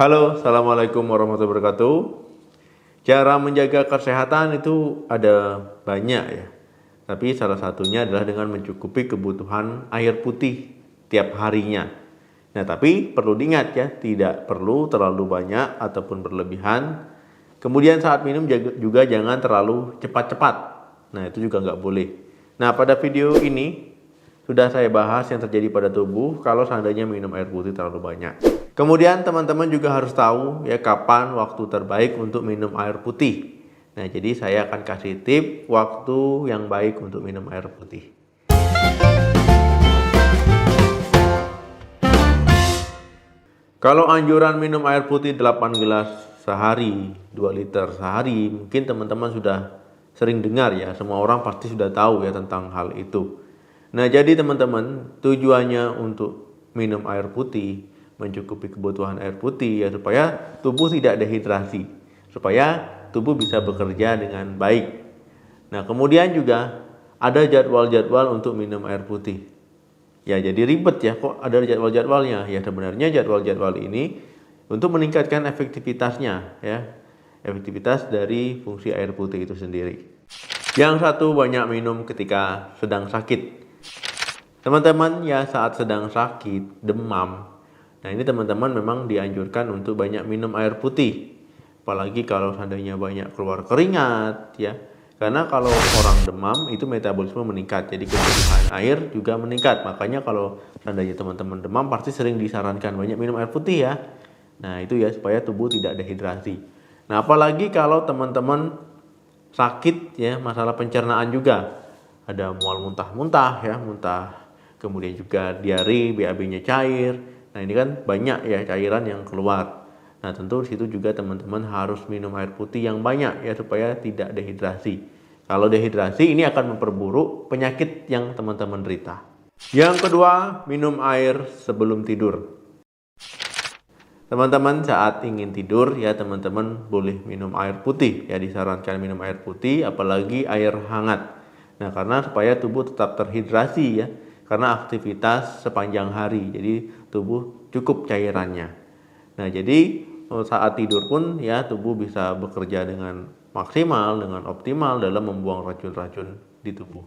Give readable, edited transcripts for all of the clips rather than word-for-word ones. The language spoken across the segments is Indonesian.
Halo, Assalamualaikum warahmatullahi wabarakatuh. Cara menjaga kesehatan itu ada banyak ya. Tapi salah satunya adalah dengan mencukupi kebutuhan air putih tiap harinya. Nah, tapi perlu diingat ya, tidak perlu terlalu banyak ataupun berlebihan. Kemudian saat minum juga jangan terlalu cepat-cepat. Nah, itu juga nggak boleh. Nah, pada video ini sudah saya bahas yang terjadi pada tubuh kalau seandainya minum air putih terlalu banyak. Kemudian teman-teman juga harus tahu ya kapan waktu terbaik untuk minum air putih. Nah, jadi saya akan kasih tip waktu yang baik untuk minum air putih. Kalau anjuran minum air putih 8 gelas sehari, 2 liter sehari, mungkin teman-teman sudah sering dengar ya, semua orang pasti sudah tahu ya tentang hal itu. Nah, jadi teman-teman, tujuannya untuk minum air putih, mencukupi kebutuhan air putih ya supaya tubuh tidak dehidrasi, supaya tubuh bisa bekerja dengan baik. Nah, kemudian juga ada jadwal-jadwal untuk minum air putih. Ya, jadi ribet ya, kok ada jadwal-jadwalnya? Ya, sebenarnya jadwal-jadwal ini untuk meningkatkan efektivitasnya ya, efektivitas dari fungsi air putih itu sendiri. Yang satu, banyak minum ketika sedang sakit. Teman-teman ya, saat sedang sakit, demam, nah ini teman-teman memang dianjurkan untuk banyak minum air putih. Apalagi kalau seandainya banyak keluar keringat ya. Karena kalau orang demam itu metabolisme meningkat, jadi kebutuhan air juga meningkat. Makanya kalau seandainya teman-teman demam pasti sering disarankan banyak minum air putih ya. Nah, itu ya supaya tubuh tidak dehidrasi. Nah, apalagi kalau teman-teman sakit ya, masalah pencernaan juga. Ada mual muntah-muntah ya, muntah. Kemudian juga diare, BAB-nya cair. Nah, ini kan banyak ya cairan yang keluar. Nah, tentu di situ juga teman-teman harus minum air putih yang banyak ya supaya tidak dehidrasi. Kalau dehidrasi ini akan memperburuk penyakit yang teman-teman derita. Yang kedua, minum air sebelum tidur. Teman-teman saat ingin tidur ya teman-teman boleh minum air putih ya, disarankan minum air putih apalagi air hangat. Nah, karena supaya tubuh tetap terhidrasi ya, karena aktivitas sepanjang hari, jadi tubuh cukup cairannya. Nah, jadi saat tidur pun ya tubuh bisa bekerja dengan maksimal, dengan optimal dalam membuang racun-racun di tubuh.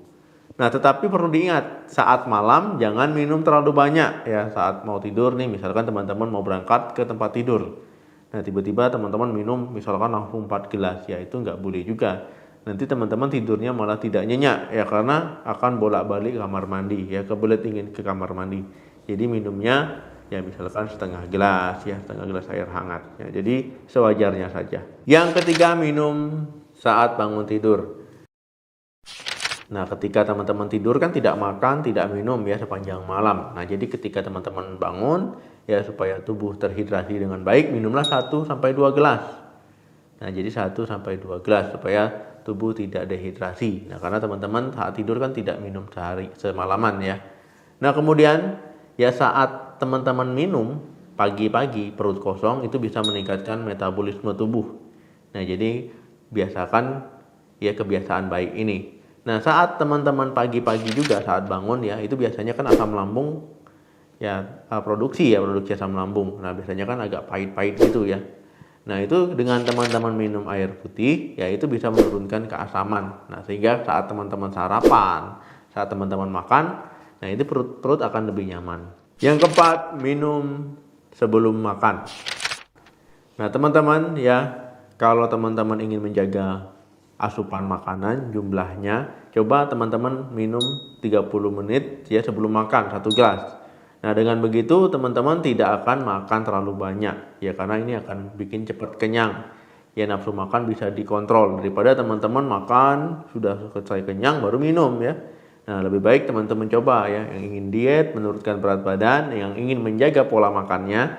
Nah, tetapi perlu diingat, saat malam jangan minum terlalu banyak ya. Saat mau tidur nih, misalkan teman-teman mau berangkat ke tempat tidur. Nah, tiba-tiba teman-teman minum misalkan langsung 4 gelas, ya itu nggak boleh juga. Nanti teman-teman tidurnya malah tidak nyenyak ya, karena akan bolak-balik kamar mandi ya, kebelet ingin ke kamar mandi. Jadi minumnya ya misalkan setengah gelas ya, setengah gelas air hangat ya. Jadi sewajarnya saja. Yang ketiga, minum saat bangun tidur. Nah, ketika teman-teman tidur kan tidak makan, tidak minum ya sepanjang malam. Nah, jadi ketika teman-teman bangun ya supaya tubuh terhidrasi dengan baik, minumlah 1 sampai 2 gelas. Nah, jadi 1 sampai 2 gelas supaya tubuh tidak dehidrasi. Nah, karena teman-teman saat tidur kan tidak minum semalaman ya. Nah, kemudian ya saat teman-teman minum pagi-pagi perut kosong itu bisa meningkatkan metabolisme tubuh. Nah, jadi biasakan ya kebiasaan baik ini. Nah, saat teman-teman pagi-pagi juga saat bangun ya, itu biasanya kan asam lambung ya produksi asam lambung. Nah, biasanya kan agak pahit-pahit gitu ya. Nah, itu dengan teman-teman minum air putih ya itu bisa menurunkan keasaman. Nah, sehingga saat teman-teman sarapan, saat teman-teman makan, nah itu perut akan lebih nyaman. Yang keempat, minum sebelum makan. Nah, teman-teman ya, kalau teman-teman ingin menjaga asupan makanan jumlahnya, coba teman-teman minum 30 menit ya sebelum makan 1 gelas. Nah, dengan begitu teman-teman tidak akan makan terlalu banyak ya, karena ini akan bikin cepat kenyang. Ya, nafsu makan bisa dikontrol daripada teman-teman makan sudah selesai kenyang baru minum ya. Nah, lebih baik teman-teman coba ya, yang ingin diet, menurunkan berat badan, yang ingin menjaga pola makannya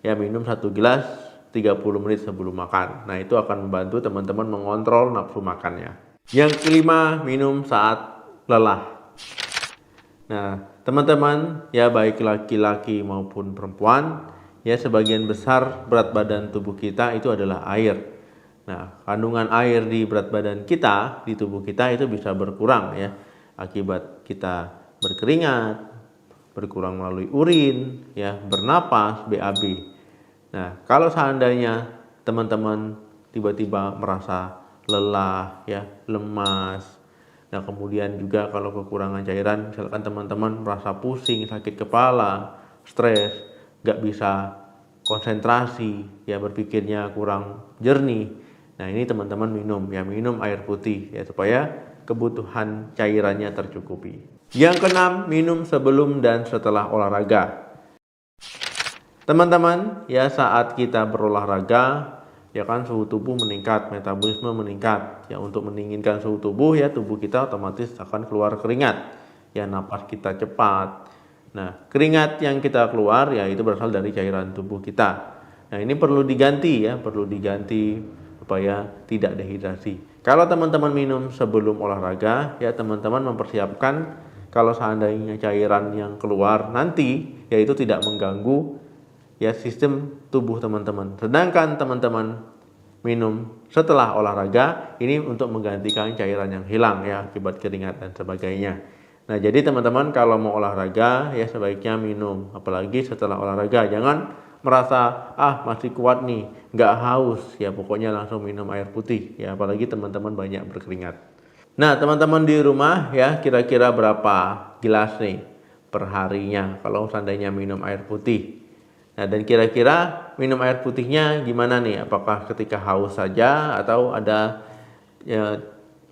ya minum 1 gelas 30 menit sebelum makan. Nah, itu akan membantu teman-teman mengontrol nafsu makannya. Yang kelima, minum saat lelah. Nah, teman-teman ya baik laki-laki maupun perempuan ya sebagian besar berat badan tubuh kita itu adalah air. Nah, kandungan air di berat badan kita, di tubuh kita itu bisa berkurang ya akibat kita berkeringat, berkurang melalui urin ya, bernapas, BAB. Nah, kalau seandainya teman-teman tiba-tiba merasa lelah, ya, lemas, nah kemudian juga kalau kekurangan cairan, misalkan teman-teman merasa pusing, sakit kepala, stres, nggak bisa konsentrasi, ya berpikirnya kurang jernih. Nah ini teman-teman minum air putih ya supaya kebutuhan cairannya tercukupi. Yang keenam, minum sebelum dan setelah olahraga. Teman-teman, ya saat kita berolahraga, ya kan suhu tubuh meningkat, metabolisme meningkat. Ya untuk mendinginkan suhu tubuh, ya tubuh kita otomatis akan keluar keringat. Ya napas kita cepat. Nah, keringat yang kita keluar ya itu berasal dari cairan tubuh kita. Nah, ini perlu diganti ya, perlu diganti supaya tidak dehidrasi. Kalau teman-teman minum sebelum olahraga, ya teman-teman mempersiapkan kalau seandainya cairan yang keluar nanti ya itu tidak mengganggu ya sistem tubuh teman-teman. Sedangkan teman-teman minum setelah olahraga ini untuk menggantikan cairan yang hilang ya akibat keringat dan sebagainya. Nah, jadi teman-teman kalau mau olahraga ya sebaiknya minum, apalagi setelah olahraga. Jangan merasa masih kuat nih, nggak haus ya pokoknya langsung minum air putih ya, apalagi teman-teman banyak berkeringat. Nah, teman-teman di rumah ya kira-kira berapa gelas nih perharinya kalau seandainya minum air putih? Nah, dan kira-kira minum air putihnya gimana nih? Apakah ketika haus saja atau ada ya,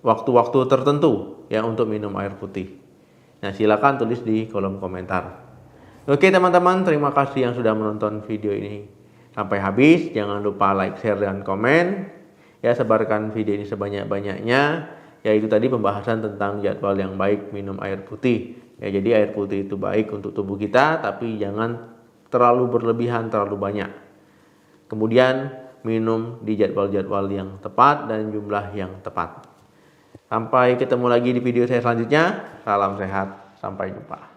waktu-waktu tertentu ya untuk minum air putih? Nah, silakan tulis di kolom komentar. Oke teman-teman, terima kasih yang sudah menonton video ini sampai habis. Jangan lupa like, share, dan komen. Ya, sebarkan video ini sebanyak-banyaknya. Ya, itu tadi pembahasan tentang jadwal yang baik minum air putih. Ya, jadi air putih itu baik untuk tubuh kita, tapi jangan terlalu berlebihan, terlalu banyak. Kemudian minum di jadwal-jadwal yang tepat dan jumlah yang tepat. Sampai ketemu lagi di video saya selanjutnya. Salam sehat, sampai jumpa.